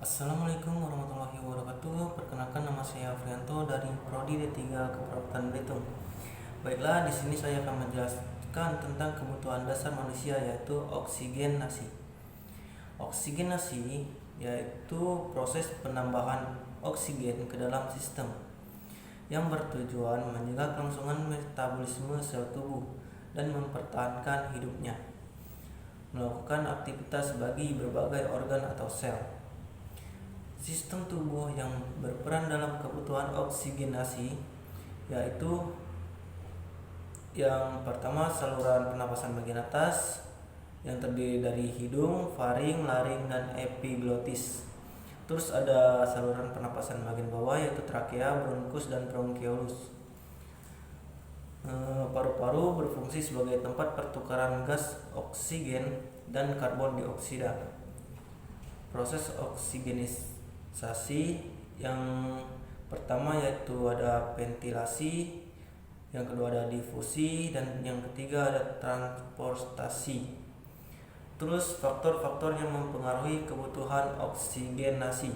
Assalamualaikum warahmatullahi wabarakatuh. Perkenalkan, nama saya Afrianto dari Prodi D3 Keperawatan Belitung. Baiklah, di sini saya akan menjelaskan tentang kebutuhan dasar manusia, yaitu oksigenasi. Oksigenasi yaitu proses penambahan oksigen ke dalam sistem yang bertujuan menjaga kelangsungan metabolisme sel tubuh dan mempertahankan hidupnya, melakukan aktivitas bagi berbagai organ atau sel. Sistem tubuh yang berperan dalam kebutuhan oksigenasi yaitu yang pertama, saluran pernapasan bagian atas yang terdiri dari hidung, faring, laring, dan epiglotis. Terus ada saluran pernapasan bagian bawah yaitu trakea, bronkus, dan bronkiolus. Paru-paru berfungsi sebagai tempat pertukaran gas oksigen dan karbon dioksida. Proses oksigenisasi yang pertama yaitu ada ventilasi, yang kedua ada difusi, dan yang ketiga ada transportasi. Terus faktor-faktor yang mempengaruhi kebutuhan oksigenasi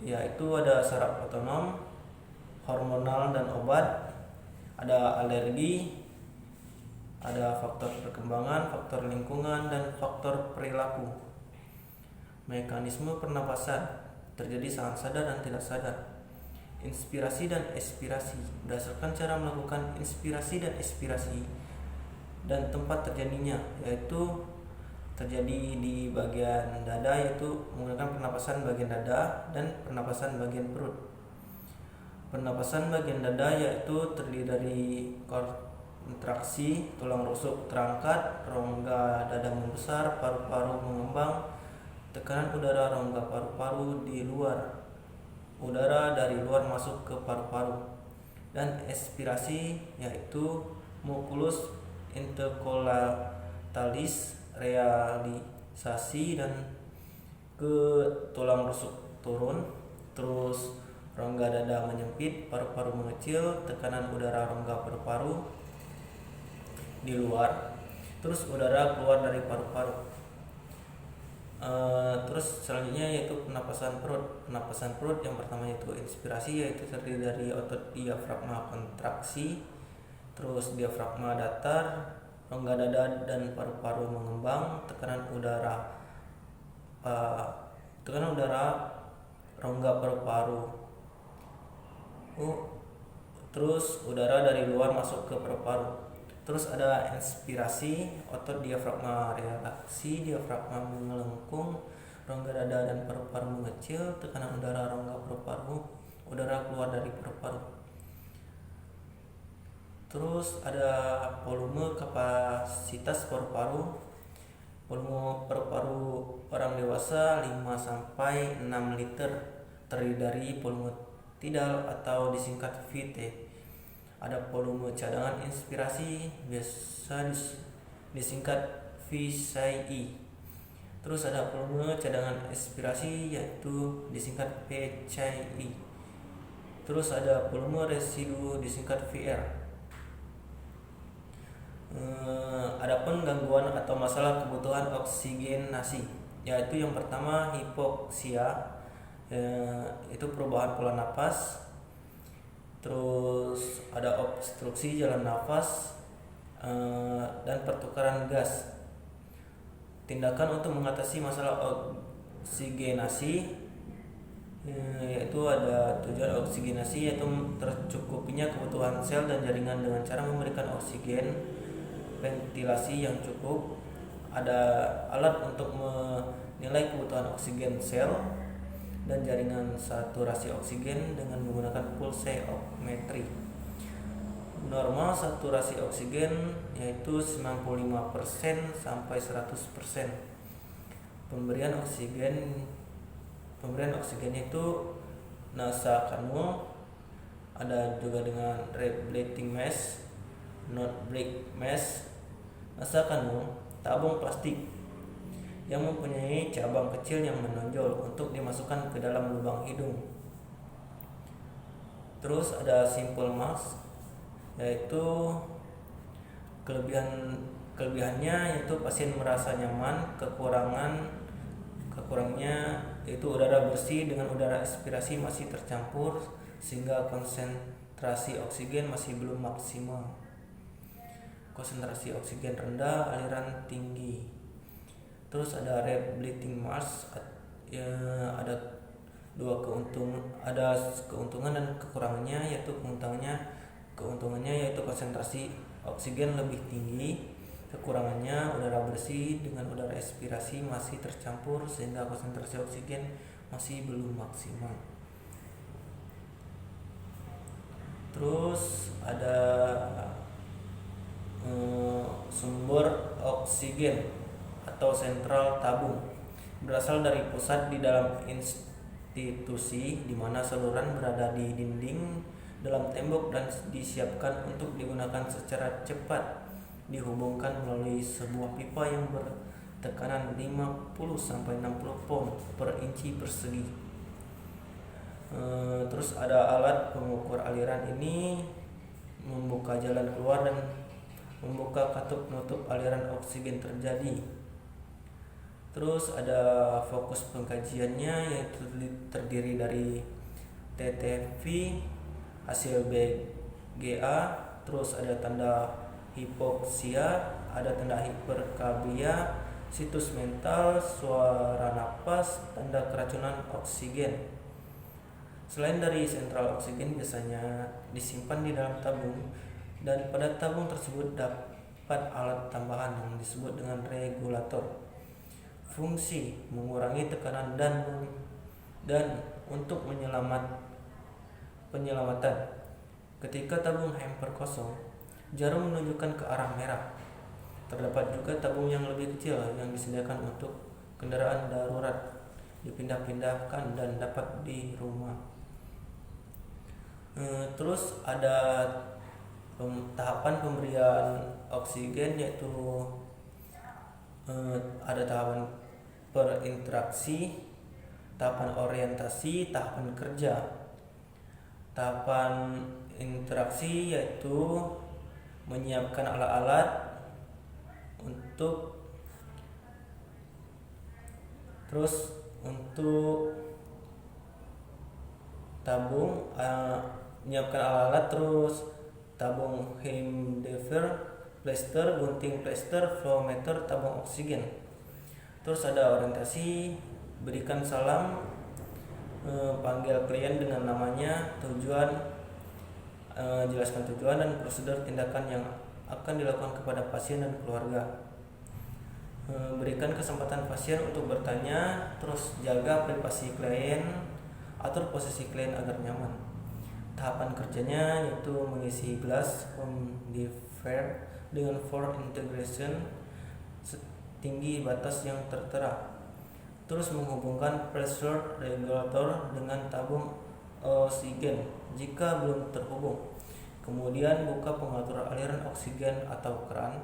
yaitu ada saraf otonom, hormonal dan obat, ada alergi, ada faktor perkembangan, faktor lingkungan, dan faktor perilaku. Mekanisme pernapasan terjadi sangat sadar dan tidak sadar. Inspirasi dan ekspirasi berdasarkan cara melakukan inspirasi dan ekspirasi dan tempat terjadinya, yaitu terjadi di bagian dada, yaitu menggunakan pernapasan bagian dada dan pernapasan bagian perut. Pernapasan bagian dada yaitu terdiri dari kontraksi tulang rusuk terangkat, rongga dada membesar, paru-paru mengembang, tekanan udara rongga paru-paru di luar, udara dari luar masuk ke paru-paru. Dan ekspirasi yaitu muculus intercolatalis realisasi dan ke tulang rusuk turun, terus rongga dada menyempit, paru-paru mengecil, tekanan udara rongga paru-paru di luar, terus udara keluar dari paru-paru. Terus selanjutnya yaitu penapasan perut. Penapasan perut yang pertama yaitu inspirasi, yaitu terdiri dari otot diafragma kontraksi, terus diafragma datar, rongga dada dan paru-paru mengembang, tekanan udara rongga paru-paru, terus udara dari luar masuk ke paru-paru. Terus ada inspirasi, otot diafragma relaksi, diafragma melengkung, rongga dada dan paru-paru mengecil, tekanan udara rongga paru-paru, udara keluar dari paru-paru. Terus ada volume kapasitas paru-paru. Volume paru-paru orang dewasa 5 sampai 6 liter, terdiri dari volume tidal atau disingkat VT. Ada volume cadangan inspirasi, biasa disingkat VCI. Terus ada volume cadangan ekspirasi, yaitu disingkat PCI. Terus ada volume residu disingkat VR. Adapun gangguan atau masalah kebutuhan oksigenasi, yaitu yang pertama hipoksia, itu perubahan pola nafas. Terus ada obstruksi jalan nafas, dan pertukaran gas. Tindakan untuk mengatasi masalah oksigenasi yaitu ada tujuan oksigenasi, yaitu tercukupinya kebutuhan sel dan jaringan dengan cara memberikan oksigen, ventilasi yang cukup, ada alat untuk menilai kebutuhan oksigen sel dan jaringan saturasi oksigen dengan menggunakan pulse oximetry. Normal saturasi oksigen yaitu 95% sampai 100%. Pemberian oksigen itu nasa kanul, ada juga dengan red bleeding mask, not break mask. Nasa kanul tabung plastik yang mempunyai cabang kecil yang menonjol untuk dimasukkan ke dalam lubang hidung. Terus ada simple mask, yaitu kelebihannya yaitu pasien merasa nyaman, Kekurangannya yaitu udara bersih dengan udara aspirasi masih tercampur sehingga konsentrasi oksigen masih belum maksimal. Konsentrasi oksigen rendah, aliran tinggi. Terus ada rebleeding mass, ya, ada keuntungan dan kekurangannya, yaitu keuntungannya yaitu konsentrasi oksigen lebih tinggi, kekurangannya udara bersih dengan udara aspirasi masih tercampur sehingga konsentrasi oksigen masih belum maksimal. Terus ada sumber oksigen atau sentral tabung berasal dari pusat di dalam institusi di mana saluran berada di dinding dalam tembok dan disiapkan untuk digunakan secara cepat, dihubungkan melalui sebuah pipa yang bertekanan 50-60 pound per inci persegi. Terus ada alat pengukur aliran ini membuka jalan keluar dan membuka katup penutup aliran oksigen terjadi. Terus ada fokus pengkajiannya yaitu terdiri dari TTV, hasil BGA, terus ada tanda hipoksia, ada tanda hiperkarbia, situs mental, suara napas, tanda keracunan oksigen. Selain dari sentral oksigen biasanya disimpan di dalam tabung, dan pada tabung tersebut dapat alat tambahan yang disebut dengan regulator. Fungsi mengurangi tekanan dan untuk penyelamatan. Ketika tabung hamper kosong, jarum menunjukkan ke arah merah. Terdapat juga tabung yang lebih kecil yang disediakan untuk kendaraan darurat, dipindah-pindahkan dan dapat di rumah. Terus ada tahapan pemberian oksigen, yaitu ada tahapan perinteraksi, tahapan orientasi, tahapan kerja. Tahapan interaksi yaitu menyiapkan alat-alat untuk tabung, menyiapkan alat-alat, terus tabung Heimdallr, plaster, gunting plaster, flowmeter, tabung oksigen. Terus ada orientasi, berikan salam, panggil klien dengan namanya, tujuan, jelaskan tujuan dan prosedur tindakan yang akan dilakukan kepada pasien dan keluarga. Berikan kesempatan pasien untuk bertanya, terus jaga privasi klien, atur posisi klien agar nyaman. Tahapan kerjanya yaitu mengisi gelas humidifier dengan for integration setinggi batas yang tertera. Terus menghubungkan pressure regulator dengan tabung oksigen jika belum terhubung. Kemudian buka pengatur aliran oksigen atau keran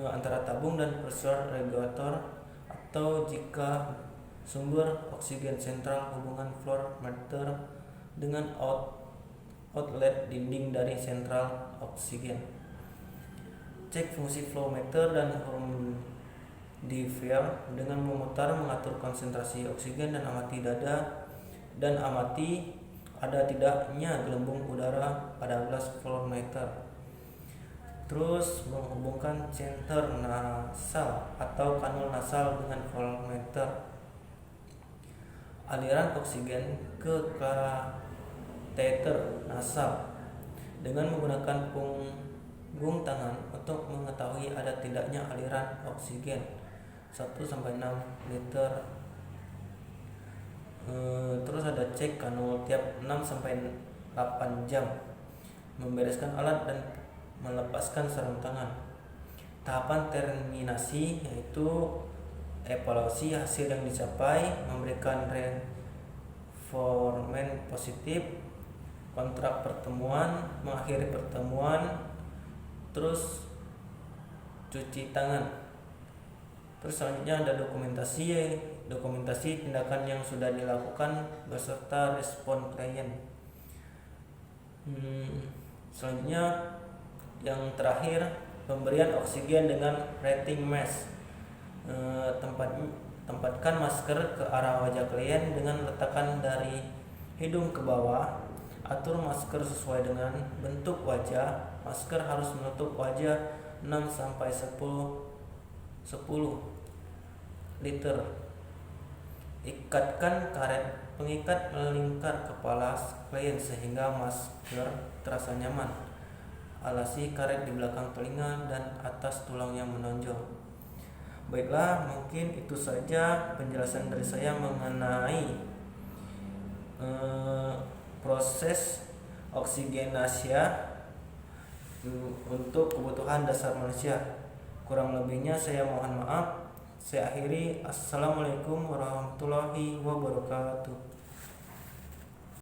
antara tabung dan pressure regulator, atau jika sumber oksigen sentral, hubungan floor meter dengan outlet dinding dari sentral oksigen. Cek fungsi flow meter dan humidifier dengan memutar mengatur konsentrasi oksigen dan amati ada tidaknya gelembung udara pada gelas flow meter. Terus menghubungkan center nasal atau kanul nasal dengan flow meter. Aliran oksigen ke kateter nasal dengan menggunakan punggung tangan untuk mengetahui ada tidaknya aliran oksigen 1-6 liter. Terus ada cek kanul tiap 6-8 jam, membereskan alat dan melepaskan sarung tangan. Tahapan terminasi yaitu evaluasi hasil yang dicapai, memberikan reinforcement positif, kontrak pertemuan, mengakhiri pertemuan, terus cuci tangan. Terus selanjutnya ada dokumentasi tindakan yang sudah dilakukan beserta respon klien. Selanjutnya yang terakhir, pemberian oksigen dengan rating mask. Tempatkan masker ke arah wajah klien dengan letakkan dari hidung ke bawah. Atur masker sesuai dengan bentuk wajah. Masker harus menutup wajah 6-10 liter. Ikatkan karet pengikat melingkar kepala klien sehingga masker terasa nyaman. Alasi karet di belakang telinga dan atas tulang yang menonjol. Baiklah, mungkin itu saja penjelasan dari saya mengenai proses oksigenasi untuk kebutuhan dasar manusia. Kurang lebihnya saya mohon maaf. Saya akhiri. Assalamualaikum warahmatullahi wabarakatuh.